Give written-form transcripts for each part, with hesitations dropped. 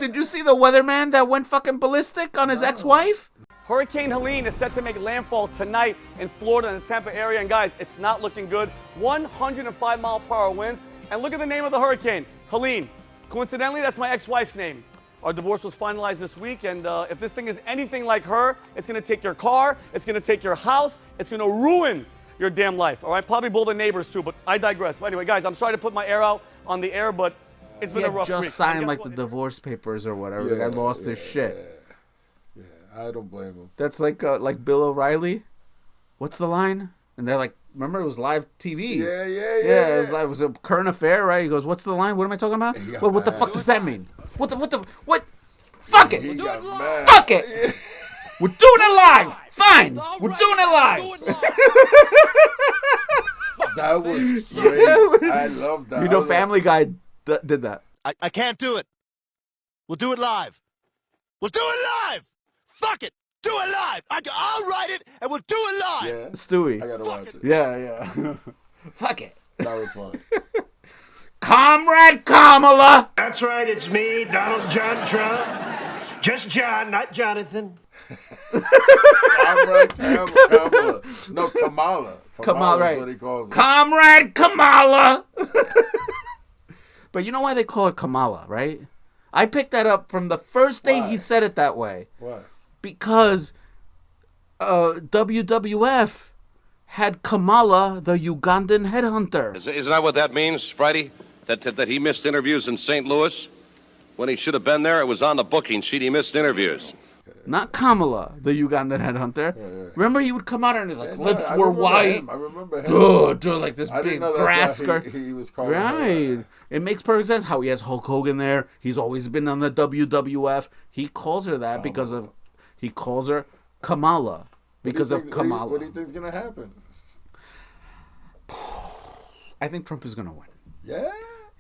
did you see the weatherman that went fucking ballistic on his ex-wife? Hurricane Helene is set to make landfall tonight in Florida and the Tampa area. And guys, it's not looking good. 105-mile-per-hour winds. And look at the name of the hurricane, Helene. Coincidentally, that's my ex-wife's name. Our divorce was finalized this week, and if this thing is anything like her, it's going to take your car, it's going to take your house, it's going to ruin your damn life, all right? Probably both the neighbors, too, but I digress. But anyway, guys, I'm sorry to put my air out on the air, but it's been a rough week. Just signed like the divorce papers or whatever. The guy lost his shit. Yeah, I don't blame him. That's like Bill O'Reilly. What's the line? And they're like, remember it was live TV. Yeah. It was a current affair, right? He goes, "What's the line? What am I talking about? Well, what the fuck does that mean? What? Fuck it. Fuck it. Yeah. We're doing it live. Fine. We're doing it live." That was great. I love that. You know, Family Guy did that. I can't do it. We'll do it live. We'll do it live. Fuck it. Do it live. I'll write it and we'll do it live. Yeah. Stewie. I gotta watch it. Yeah. Fuck it. That was funny. Comrade Kamala. That's right, it's me, Donald John Trump. Just John, not Jonathan. Comrade Kamala. No, Kamala. Kamala, right. Is what he calls it. Comrade Kamala. But you know why they call it Kamala, right? I picked that up from the first day he said it that way. Why? Because WWF had Kamala, the Ugandan headhunter. Isn't that what that means, Friday? That he missed interviews in St. Louis? When he should have been there, it was on the booking sheet. He missed interviews. Not Kamala, the Ugandan headhunter. Yeah. Remember, he would come out and he's like, lips I were white. I remember him. Dude, like this I big didn't know grass that's why skirt. he was called right. It makes perfect sense how he has Hulk Hogan there. He's always been on the WWF. He calls her that because of, he calls her Kamala because of Kamala. What do you think is going to happen? I think Trump is going to win. Yeah?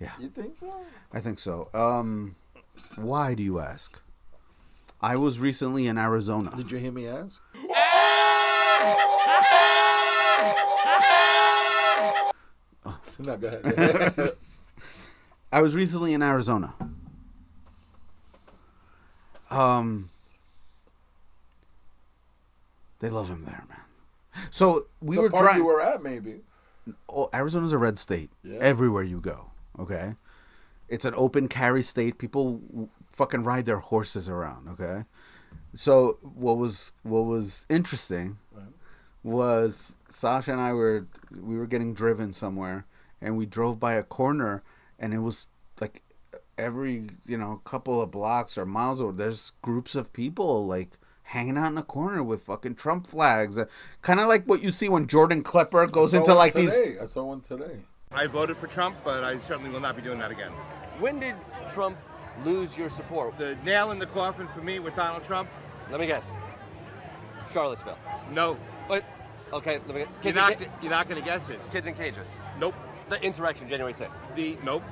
Yeah. You think so? I think so. Why do you ask? I was recently in Arizona. Did you hear me ask? No, go ahead. I was recently in Arizona. They love him there, man. So we were driving. You were at, maybe. Oh, Arizona's a red state. Yeah. Everywhere you go, okay? It's an open carry state. People fucking ride their horses around, okay? So what was interesting was Sasha and I were getting driven somewhere, and we drove by a corner, and it was like every couple of blocks or miles over, there's groups of people like hanging out in a corner with fucking Trump flags, kind of like what you see when Jordan Klepper goes into like today. I saw one today. I voted for Trump, but I certainly will not be doing that again. When did Trump lose your support? The nail in the coffin for me with Donald Trump? Let me guess. Charlottesville. No. Wait. Okay, let me guess. You're not going to guess it. Kids in cages. Nope. The insurrection, January 6th. Nope.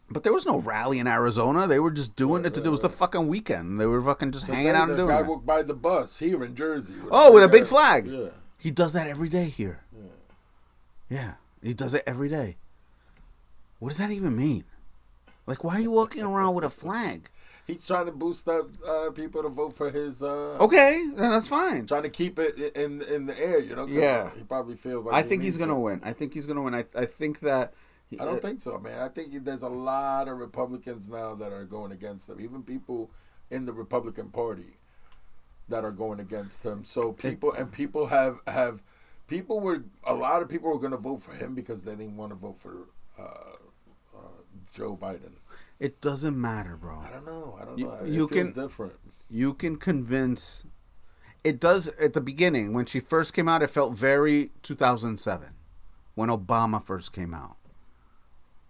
But there was no rally in Arizona. They were just doing it. It was the fucking weekend. They were fucking just hanging out and doing it. The guy walked by the bus here in Jersey. With a big flag. Yeah. He does that every day here. Yeah. He does it every day. What does that even mean? Like, why are you walking around with a flag? He's trying to boost up people to vote for his... okay, then that's fine. Trying to keep it in the air, Yeah. He probably feels like... I think he's going to win. I think he's going to win. I think that... I don't think so, man. I think there's a lot of Republicans now that are going against him. Even people in the Republican Party that are going against him. So people... And people have... A lot of people were going to vote for him because they didn't want to vote for Joe Biden. It doesn't matter, bro. I don't know. It feels different. You can convince... It does... At the beginning, when she first came out, it felt very 2007. When Obama first came out.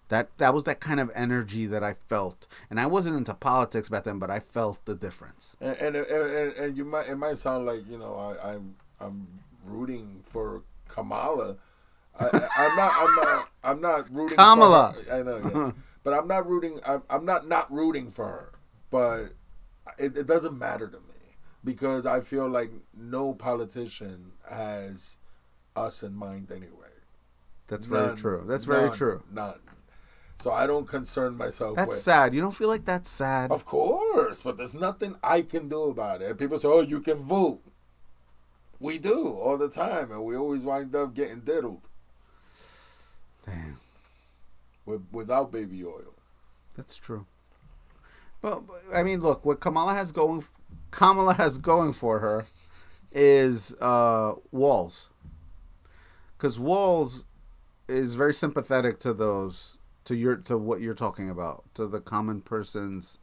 That was that kind of energy that I felt. And I wasn't into politics back then, but I felt the difference. And it might sound like, I'm rooting for Kamala. I'm not rooting Kamala. for her. I know, yeah. But I'm not rooting. I'm not rooting for her. But it doesn't matter to me because I feel like no politician has us in mind anyway. Very true. That's very true. None. So I don't concern myself That's with. sad. You don't feel like that's sad? Of course, but there's nothing I can do about it. And people say, "Oh, you can vote." We do all the time, and we always wind up getting diddled. Damn. Without baby oil. That's true. But I mean, look, what Kamala has going for her is Walz, because Walz is very sympathetic to what you're talking about, to the common person's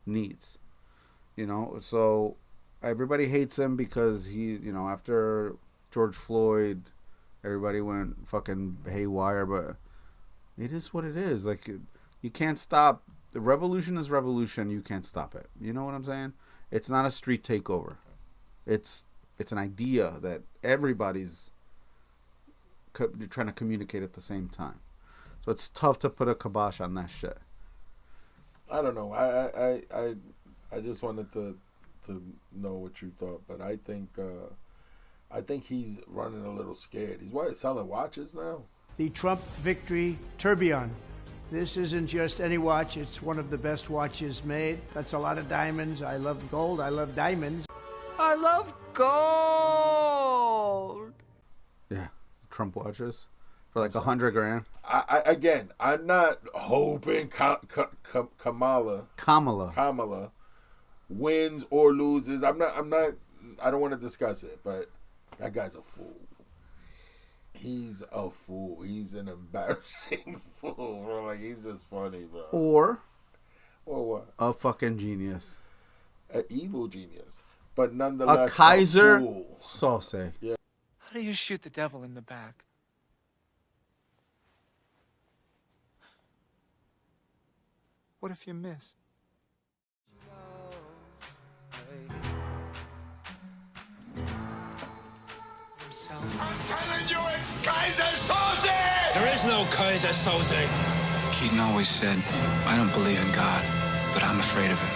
needs. So everybody hates him because he, after George Floyd, everybody went fucking haywire. But it is what it is. Like, you can't stop. The revolution is revolution. You can't stop it. You know what I'm saying? It's not a street takeover. It's an idea that everybody's trying to communicate at the same time. So it's tough to put a kibosh on that shit. I don't know. I just wanted to know what you thought, but I think he's running a little scared. He's selling watches now. The Trump Victory Tourbillon. This isn't just any watch. It's one of the best watches made. That's a lot of diamonds. I love gold. I love diamonds. I love gold. Yeah, Trump watches for like $100,000. I'm not hoping Kamala wins or loses. I don't want to discuss it, but that guy's a fool. He's a fool. He's an embarrassing fool, bro. Like, he's just funny, bro. Or what? A fucking genius. An evil genius. But nonetheless, a Kaiser fool. Sauce. Yeah. How do you shoot the devil in the back? What if you miss? I'm telling you, it's Kaiser Soze! There is no Kaiser Soze. Keaton always said, I don't believe in God, but I'm afraid of him.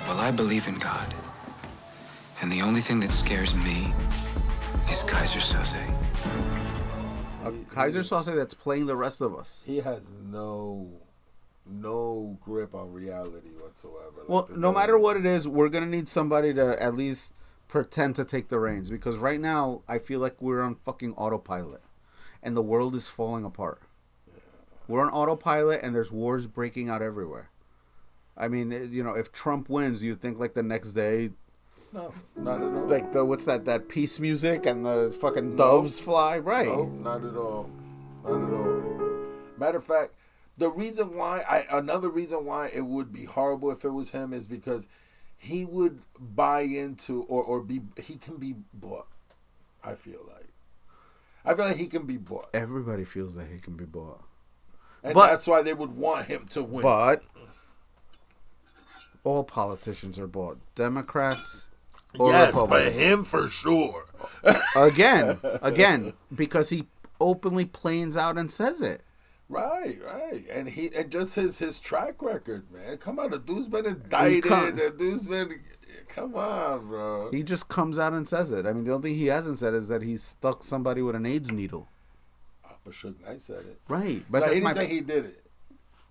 Well, I believe in God. And the only thing that scares me is Kaiser Soze. A Kaiser Sauce that's playing the rest of us. He has no grip on reality whatsoever. Well, no matter what it is, we're going to need somebody to at least pretend to take the reins, because right now I feel like we're on fucking autopilot and the world is falling apart. Yeah. We're on autopilot and there's wars breaking out everywhere. I mean, if Trump wins, you think like the next day, no, not at all. Like what's that peace music and the fucking doves fly, right? No, not at all. Matter of fact, another reason why it would be horrible if it was him is because he would buy into he can be bought. I feel like he can be bought. Everybody feels that he can be bought. And that's why they would want him to win. But all politicians are bought. Democrats or Republicans. But him for sure. Again, because he openly plans out and says it. Right. And just his track record, man. Come on, the dude's been indicted. Come on, bro. He just comes out and says it. I mean, the only thing he hasn't said is that he stuck somebody with an AIDS needle. But Suge Knight said it. Right. But he didn't say he did it.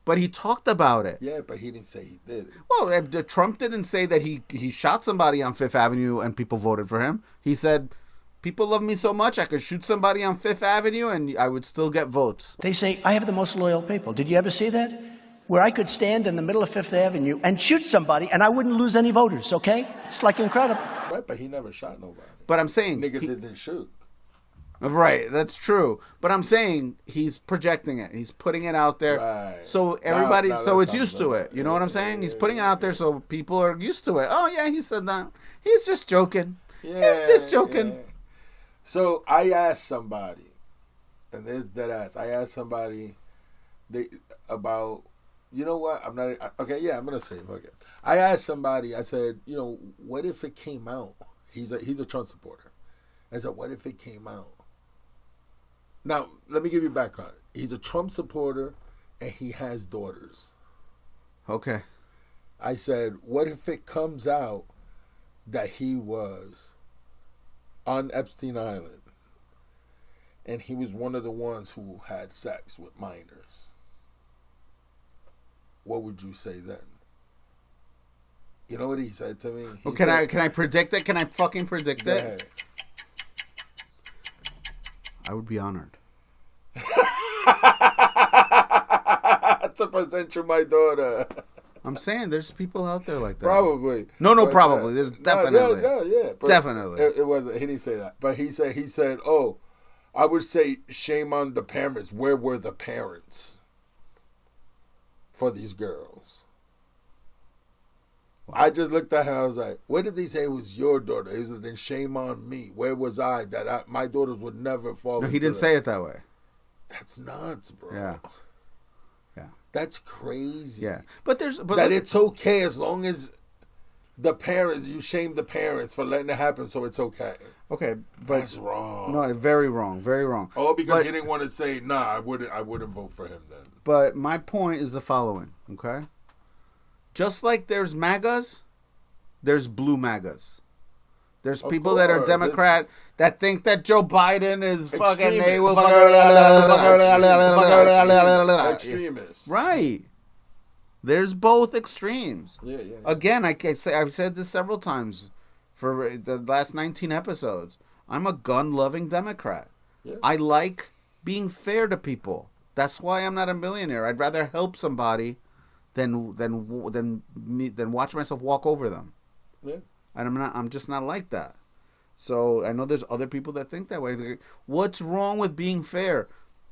But he talked about it. Yeah, but he didn't say he did it. Well, Trump didn't say that he shot somebody on Fifth Avenue and people voted for him. He said, people love me so much I could shoot somebody on Fifth Avenue and I would still get votes. They say, I have the most loyal people. Did you ever see that? Where I could stand in the middle of Fifth Avenue and shoot somebody and I wouldn't lose any voters, okay? It's like incredible. Right, but he never shot nobody. But I'm saying... Nigga didn't shoot. Right, that's true. But I'm saying he's projecting it. He's putting it out there. Right. So everybody, so it's used to it. You know what I'm saying? He's putting it out there so people are used to it. Oh, yeah, he said that. He's just joking. Yeah, he's just joking. Yeah. So I asked somebody, and there's dead ass. I asked somebody about, you know what? I'm not, okay, yeah, I'm going to say it. Okay. I asked somebody, I said, what if it came out? He's a Trump supporter. I said, what if it came out? Now, let me give you background. He's a Trump supporter, and he has daughters. Okay. I said, what if it comes out that he was on Epstein Island, and he was one of the ones who had sex with minors, what would you say then? You know what he said to me? Can I predict it? Can I fucking predict it? Ahead. I would be honored. To present you my daughter. I'm saying there's people out there like that. Probably. No, probably. There's definitely. Yeah. Definitely. It wasn't. He didn't say that. But he said, oh, I would say shame on the parents. Where were the parents for these girls? Wow. I just looked at her. I was like, what did they say was your daughter? He said, then shame on me. Where was I that my daughters would never fall No, he didn't say it that way. That's nuts, bro. Yeah. That's crazy. Yeah. But it's okay as long as the parents, you shame the parents for letting it happen, so it's okay. Okay, but that's wrong. No, very wrong. Very wrong. Oh, because he didn't want to say, nah, I wouldn't vote for him then. But my point is the following, okay? Just like there's MAGAs, there's blue MAGAs. There's people that are Democrat that think that Joe Biden is fucking extremists. Right. There's both extremes. Yeah. Again, I've said this several times for the last 19 episodes. I'm a gun-loving Democrat. Yeah. I like being fair to people. That's why I'm not a millionaire. I'd rather help somebody than watch myself walk over them. Yeah. And I'm just not like that. So I know there's other people that think that way. What's wrong with being fair?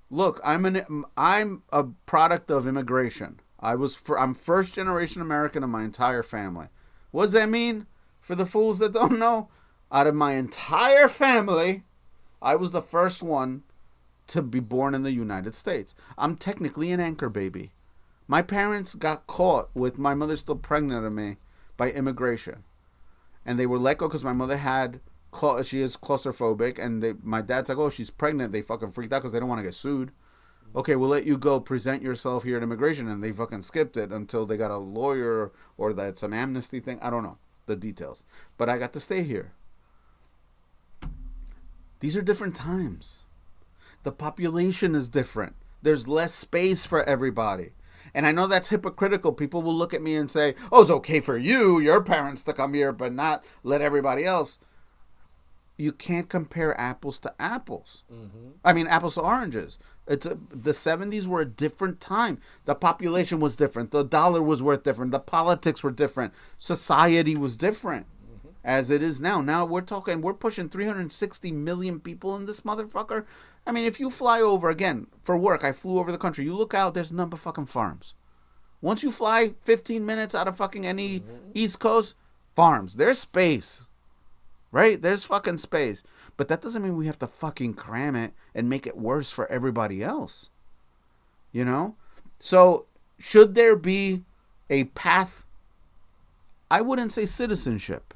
Look, I'm a product of immigration. I'm first generation American in my entire family. What does that mean? For the fools that don't know, out of my entire family, I was the first one to be born in the United States. I'm technically an anchor baby. My parents got caught with my mother still pregnant of me by immigration. And they were let go because my mother she is claustrophobic, and my dad's like, oh, she's pregnant. They fucking freaked out because they don't want to get sued. Okay, we'll let you go present yourself here at immigration, and they fucking skipped it until they got a lawyer or that's an amnesty thing. I don't know the details. But I got to stay here. These are different times. The population is different. There's less space for everybody. And I know that's hypocritical. People will look at me and say, oh, it's okay for your parents to come here, but not let everybody else. You can't compare apples to apples. Mm-hmm. I mean, apples to oranges. The 70s were a different time. The population was different. The dollar was worth different. The politics were different. Society was different as it is now. Now we're pushing 360 million people in this motherfucker. I mean, if you fly over, again, for work, I flew over the country. You look out, there's a number of fucking farms. Once you fly 15 minutes out of fucking any East Coast, farms. There's space. Right? There's fucking space. But that doesn't mean we have to fucking cram it and make it worse for everybody else. You know? So, should there be a path? I wouldn't say citizenship.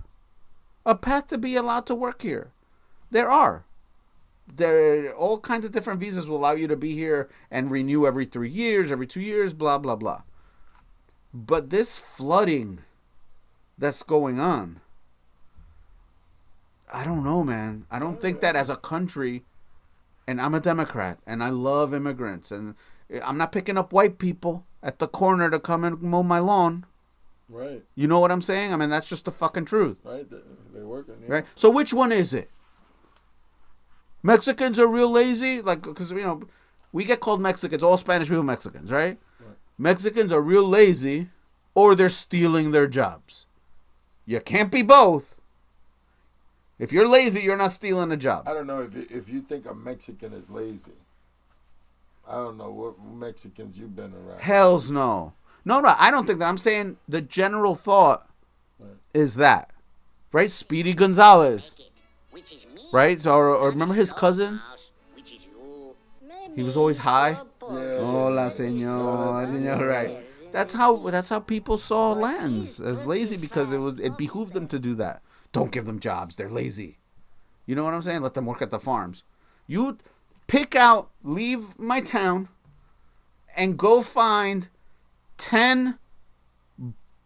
A path to be allowed to work here. There are. There are all kinds of different visas will allow you to be here and renew every 3 years, every 2 years, blah, blah, blah. But this flooding that's going on, I don't know, man. I don't think that as a country, and I'm a Democrat, and I love immigrants, and I'm not picking up white people at the corner to come and mow my lawn. Right. You know what I'm saying? I mean, that's just the fucking truth. Right. They're working. Yeah. Right. So which one is it? Mexicans are real lazy, like, because we get called Mexicans. All Spanish people Mexicans, right? Mexicans are real lazy, or they're stealing their jobs. You can't be both. If you're lazy, you're not stealing a job. I don't know if you think a Mexican is lazy. I don't know what Mexicans you've been around. Hells no. No, I don't think that. I'm saying the general thought is that. Right? Speedy Gonzalez. Right? So, or remember his cousin? He was always high. Yeah. Hola, señor. Right. That's how people saw Latins as lazy, because it behooved them to do that. Don't give them jobs. They're lazy. You know what I'm saying? Let them work at the farms. You leave my town and go find 10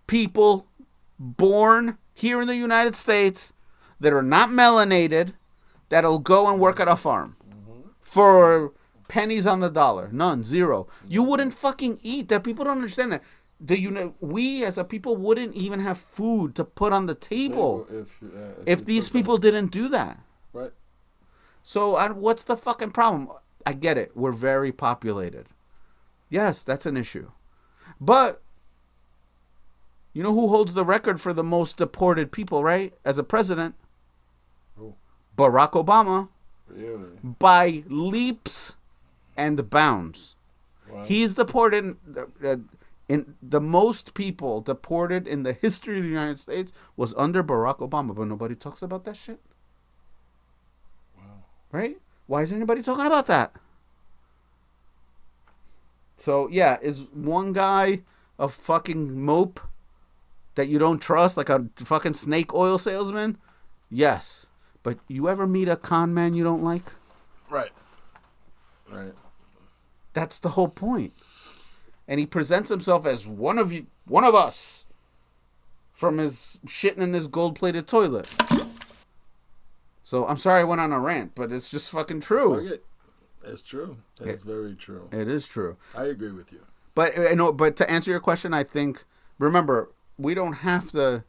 people born here in the United States that are not melanated that'll go and work at a farm. for pennies on the dollar. None, zero. You wouldn't fucking eat that. People don't understand that. We as a people wouldn't even have food to put on the table if these people didn't do that. Right. So what's the fucking problem? I get it. We're very populated. Yes, that's an issue. But you know who holds the record for the most deported people, right? As a president? Who? Barack Obama. Really? By leaps and bounds. Wow. He's deported in the most people deported in the history of the United States was under Barack Obama, but nobody talks about that shit. Wow. Right? Why is anybody talking about that? So, yeah, is one guy a fucking mope that you don't trust, like a fucking snake oil salesman? Yes. But you ever meet a con man you don't like? Right. Right. That's the whole point. And he presents himself as one of us, from his shitting in his gold-plated toilet. So I'm sorry I went on a rant, but it's just fucking true. It's true. It's very true. It is true. I agree with you. But to answer your question, I think, remember, we don't have to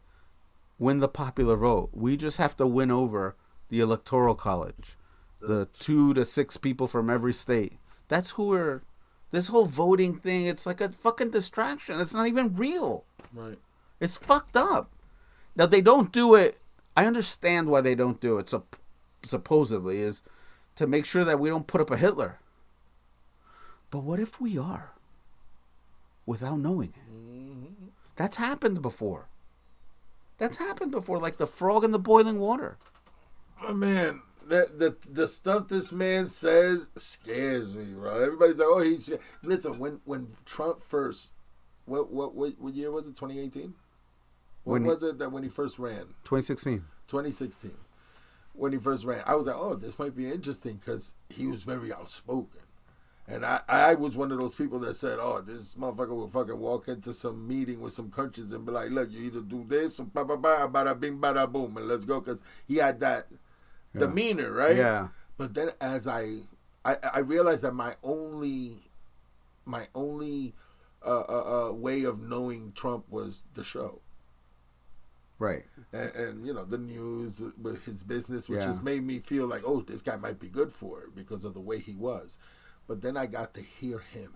win the popular vote. We just have to win over the Electoral College, the 2 to 6 people from every state. That's who we're. This whole voting thing, it's like a fucking distraction. It's not even real. Right. It's fucked up. Now, they don't do it. I understand why they don't do it, supposedly, is to make sure that we don't put up a Hitler. But what if we are? Without knowing it. Mm-hmm. That's happened before. Like the frog in the boiling water. Oh, man. The stuff this man says scares me, bro. Everybody's like, oh, he's... Listen, when Trump first... What year was it? 2018? When was it that when he first ran? 2016. 2016. When he first ran. I was like, oh, this might be interesting because he was very outspoken. And I was one of those people that said, oh, this motherfucker will fucking walk into some meeting with some countries and be like, look, you either do this or bada bing, bada boom, and let's go. Because he had that... demeanor, right? Yeah. But then as I realized that my only way of knowing Trump was the show. Right. And you know, the news with his business, which has made me feel like, oh, this guy might be good for it because of the way he was. But then I got to hear him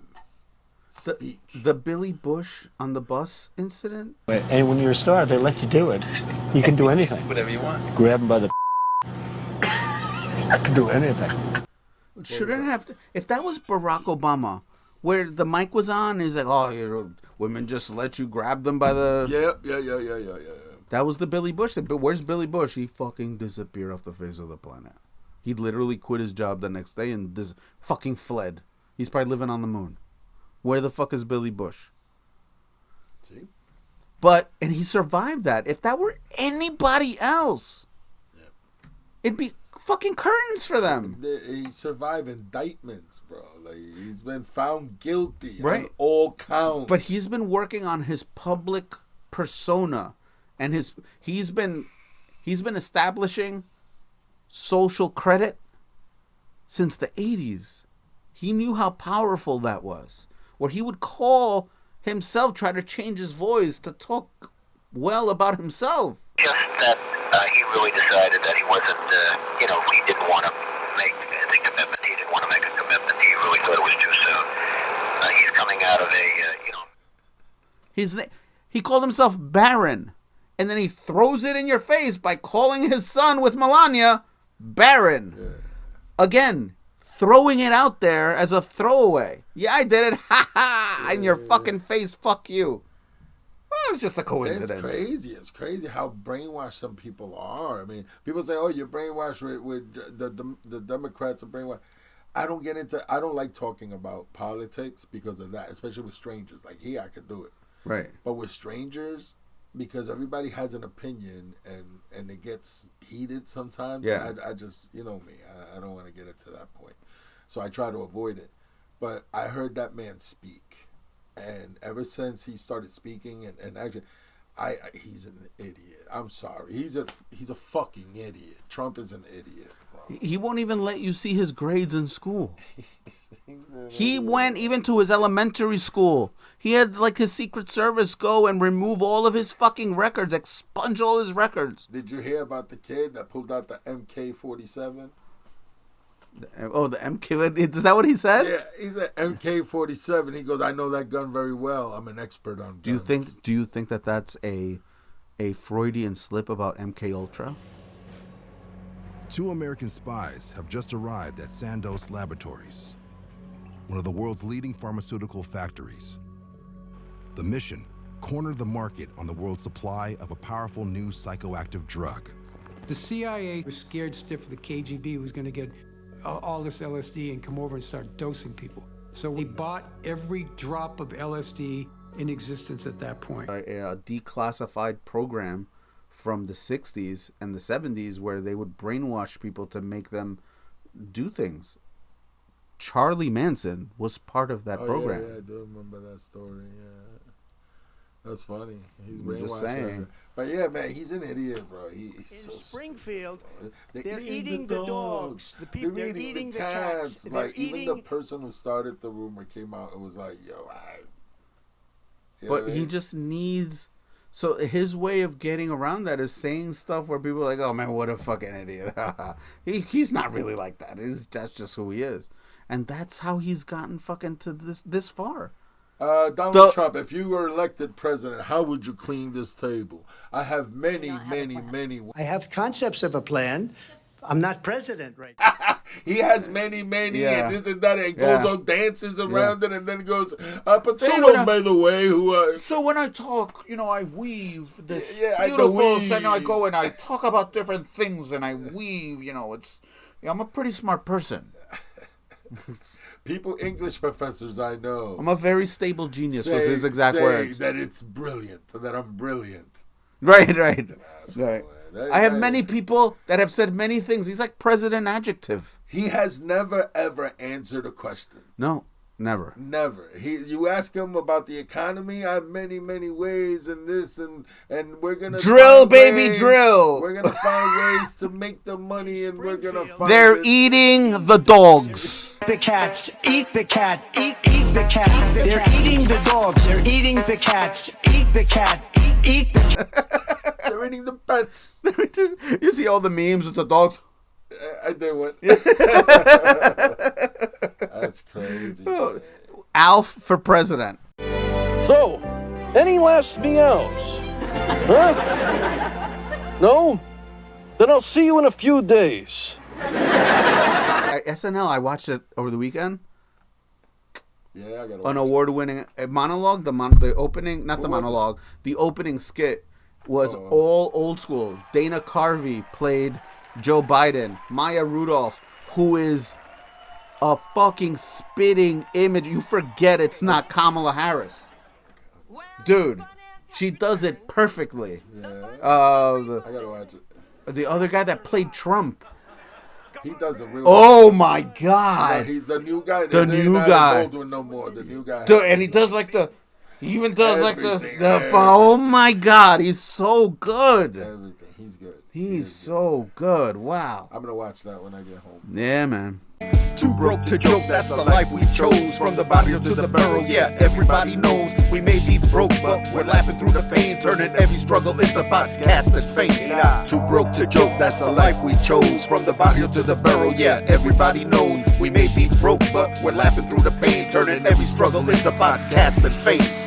speak. The Billy Bush on the bus incident? And when you're a star, they let you do it. You can do anything. Whatever you want. Grab them by the... I can do anything. Shouldn't have to. If that was Barack Obama, where the mic was on, he's like, "Oh, women just let you grab them by the." Yeah. That was the Billy Bush thing. But where's Billy Bush? He fucking disappeared off the face of the planet. He literally quit his job the next day and fucking fled. He's probably living on the moon. Where the fuck is Billy Bush? See. And he survived that. If that were anybody else, it'd be fucking curtains for them. He survived indictments, bro. Like, he's been found guilty on all counts. But he's been working on his public persona, and he's been establishing social credit since the 80s. He knew how powerful that was. Where he would call himself, try to change his voice to talk well about himself. Just that he really decided that he wasn't, he didn't want to make the commitment. He didn't want to make a commitment. He really thought it was too soon. He's coming out of He called himself Barron, and then he throws it in your face by calling his son with Melania Barron. Yeah. Again, throwing it out there as a throwaway. Yeah, I did it. Ha ha! In your fucking face. Fuck you. Well, it was just a coincidence. It's crazy how brainwashed some people are. I mean, people say, "Oh, you're brainwashed with the Democrats are brainwashed." I don't like talking about politics because of that, especially with strangers. Like here, I could do it. Right. But with strangers, because everybody has an opinion and it gets heated sometimes. Yeah. I just, you know me, I don't want to get it to that point. So I try to avoid it. But I heard that man speak. And ever since he started speaking and actually, he's an idiot. I'm sorry. He's a fucking idiot. Trump is an idiot, bro. He won't even let you see his grades in school. He went even to his elementary school. He had like his Secret Service go and remove all of his fucking records, expunge all his records. Did you hear about the kid that pulled out the MK-47? Oh, the MK, is that what he said? Yeah, he said MK-47. He goes, I know that gun very well. I'm an expert on guns. Do you think that that's a Freudian slip about MK Ultra? 2 American spies have just arrived at Sandoz Laboratories, one of the world's leading pharmaceutical factories. The mission: corner the market on the world's supply of a powerful new psychoactive drug. The CIA was scared stiff the KGB was going to get all this LSD and come over and start dosing people. So we bought every drop of LSD in existence at that point. A declassified program from the 60s and the 70s where they would brainwash people to make them do things. Charlie Manson was part of that program. Yeah, I do remember that story. Yeah, that's funny. He's just saying. But yeah, man, he's an idiot, bro. He's In so Springfield, they're eating the dogs. The people, they're eating the cats. Like even the person who started the rumor came out and was like, "Yo, But he just needs. So his way of getting around that is saying stuff where people are like, "Oh man, what a fucking idiot." He's not really like that. That's just who he is, and that's how he's gotten fucking to this far. Donald Trump, if you were elected president, how would you clean this table? I have many. I have concepts of a plan. I'm not president right now. He has many, and this and that, and goes on dances around it, and then goes, potatoes, by the way, who... So when I talk, I weave this beautiful... And I go and I talk about different things, and I weave, I'm a pretty smart person. People, English professors I know... I'm a very stable genius, was his exact words. That it's brilliant, that I'm brilliant. Right. I have many people that have said many things. He's like president adjective. He has never, ever answered a question. No, never. Never. You ask him about the economy, I have many ways and this, and we're going to... Drill, baby, drill. We're going to find ways to make the money, and we're going to find... They're eating the dogs. The cats, eat the cat, eat the cat. They're eating the dogs, they're eating the cats, eat the cat, eat the cat. They're eating the pets. You see all the memes with the dogs? I did one. That's crazy. Alf for president. So, any last meows? Huh? No? Then I'll see you in a few days. SNL, I watched it over the weekend. Yeah, I got an award-winning monologue. The opening, not the monologue. The opening skit was all old school. Dana Carvey played Joe Biden. Maya Rudolph, who is a fucking spitting image. You forget it's not Kamala Harris. Dude, she does it perfectly. Yeah. I gotta watch it. The other guy that played Trump. He does a real... Oh my God. Yeah, he's the new guy. The new guy. No more. The new guy. Dude, and he does like the... He even does everything, like the oh my God, he's so good. Everything. He's good. He's so good. Wow. I'm going to watch that when I get home. Yeah, man. Too broke to joke, that's the life we chose. From the barrio to the barrel, yeah, everybody knows. We may be broke, but we're laughing through the pain, turning every struggle into podcast and fame. Too broke to joke, that's the life we chose. From the barrio to the barrel, yeah, everybody knows. We may be broke, but we're laughing through the pain, turning every struggle into podcast and fame.